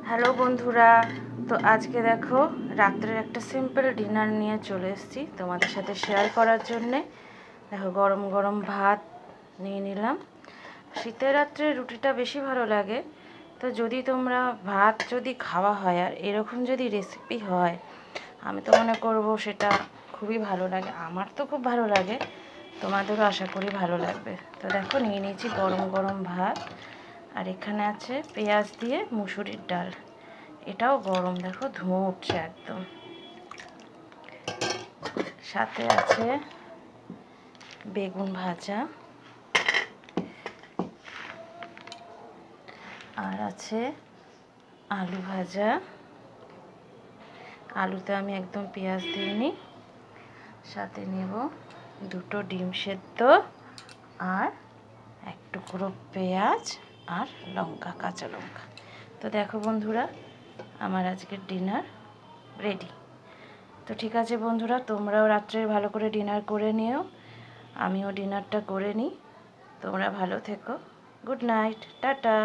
Hello বন্ধুরা, তো আজকে দেখো রাত্রের একটা সিম্পল ডিনার নিয়ে চলে এসেছি তোমাদের সাথে শেয়ার করার জন্যে। দেখো গরম গরম ভাত নিয়ে নিলাম। শীতের রাত্রে রুটিটা বেশি ভালো লাগে, তো যদি তোমরা ভাত যদি খাওয়া হয় আর এরকম যদি রেসিপি হয়, আমি তো মনে করব সেটা খুবই ভালো লাগে। আমার তো খুব ভালো লাগে, তোমাদেরও আশা করি ভালো লাগবে। তো দেখো নিয়ে নিয়েছি গরম গরম ভাত, আর এখানে আছে পেঁয়াজ দিয়ে মুসুরির ডাল, এটাও গরম, দেখো ধোঁয়া উঠছে একদম। সাথে আছে বেগুন ভাজা, আর আছে আলু ভাজা। আলুতে আমি একদম পেঁয়াজ দিইনি। সাথে নেব দুটো ডিম সেদ্ধ আর এক টুকরো পেঁয়াজ আর লঙ্কা, কাঁচা লঙ্কা। তো দেখো বন্ধুরা, আমার আজকের ডিনার রেডি। তো ঠিক আছে বন্ধুরা, তোমরাও রাত্রে ভালো করে ডিনার করে নিও, আমিও ডিনারটা করে নিই। তোমরা ভালো থেকো। Good night, tata.